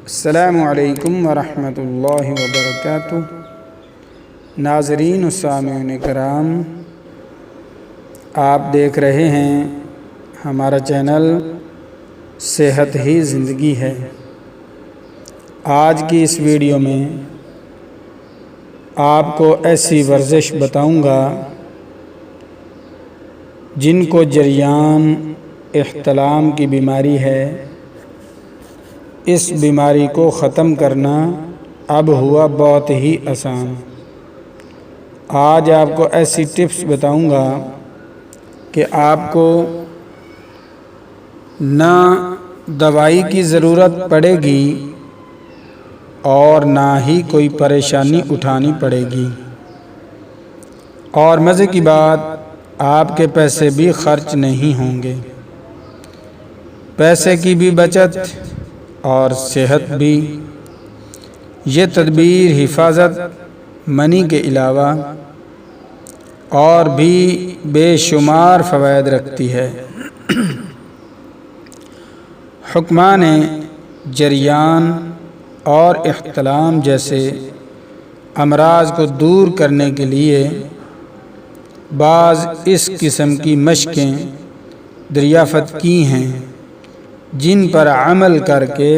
السلام علیکم ورحمۃ اللہ وبرکاتہ۔ ناظرین و سامعین کرام، آپ دیکھ رہے ہیں ہمارا چینل صحت ہی زندگی ہے۔ آج کی اس ویڈیو میں آپ کو ایسی ورزش بتاؤں گا جن کو جریان احتلام کی بیماری ہے، اس بیماری کو ختم کرنا اب ہوا بہت ہی آسان۔ آج آپ کو ایسی ٹپس بتاؤں گا کہ آپ کو نہ دوائی کی ضرورت پڑے گی اور نہ ہی کوئی پریشانی اٹھانی پڑے گی، اور مزے کی بات آپ کے پیسے بھی خرچ نہیں ہوں گے۔ پیسے کی بھی بچت اور صحت بھی۔ یہ تدبیر حفاظت منی کے علاوہ اور بھی بے شمار فوائد رکھتی ہے۔ حکمان جریان اور احتلام جیسے امراض کو دور کرنے کے لیے بعض اس قسم کی مشقیں دریافت کی ہیں جن پر عمل کر کے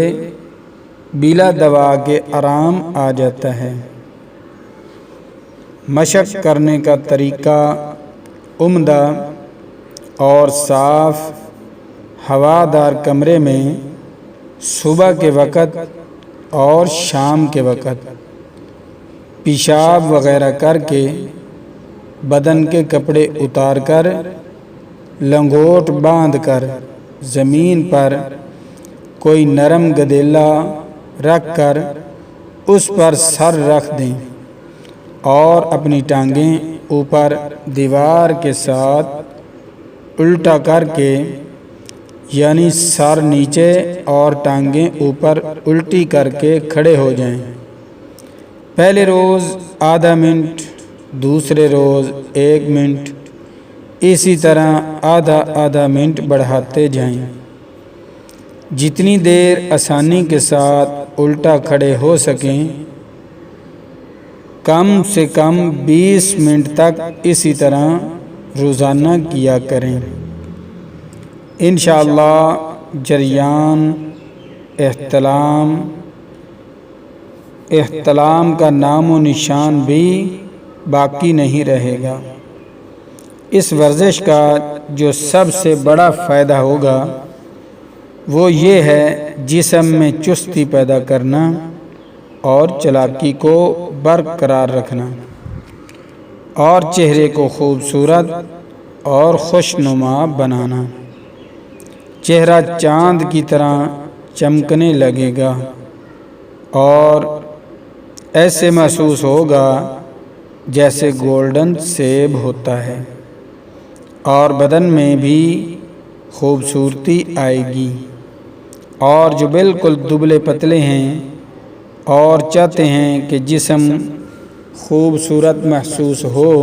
بلا دوا کے آرام آ جاتا ہے۔ مشق کرنے کا طریقہ عمدہ اور صاف ہوادار کمرے میں صبح کے وقت اور شام کے وقت پیشاب وغیرہ کر کے بدن کے کپڑے اتار کر لنگوٹ باندھ کر زمین پر کوئی نرم گدیلا رکھ کر اس پر سر رکھ دیں اور اپنی ٹانگیں اوپر دیوار کے ساتھ الٹا کر کے، یعنی سر نیچے اور ٹانگیں اوپر الٹی کر کے کھڑے ہو جائیں۔ پہلے روز آدھا منٹ، دوسرے روز 1 منٹ، اسی طرح آدھا منٹ بڑھاتے جائیں۔ جتنی دیر آسانی کے ساتھ الٹا کھڑے ہو سکیں، کم سے کم 20 منٹ تک اسی طرح روزانہ کیا کریں۔ انشاءاللہ جریان احتلام کا نام و نشان بھی باقی نہیں رہے گا۔ اس ورزش کا جو سب سے بڑا فائدہ ہوگا وہ یہ ہے جسم میں چستی پیدا کرنا اور چالاکی کو برقرار رکھنا، اور چہرے کو خوبصورت اور خوشنما بنانا۔ چہرہ چاند کی طرح چمکنے لگے گا اور ایسے محسوس ہوگا جیسے گولڈن سیب ہوتا ہے، اور بدن میں بھی خوبصورتی آئے گی۔ اور جو بالکل دبلے پتلے ہیں اور چاہتے ہیں کہ جسم خوبصورت محسوس ہو،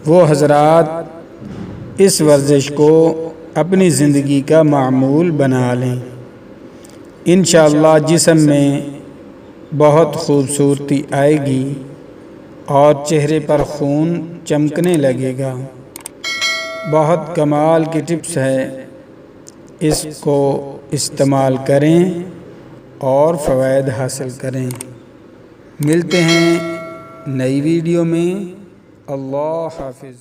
وہ حضرات اس ورزش کو اپنی زندگی کا معمول بنا لیں۔ انشاءاللہ جسم میں بہت خوبصورتی آئے گی اور چہرے پر خون چمکنے لگے گا۔ بہت کمال کی ٹپس ہے، اس کو استعمال کریں اور فوائد حاصل کریں۔ ملتے ہیں نئی ویڈیو میں۔ اللہ حافظ۔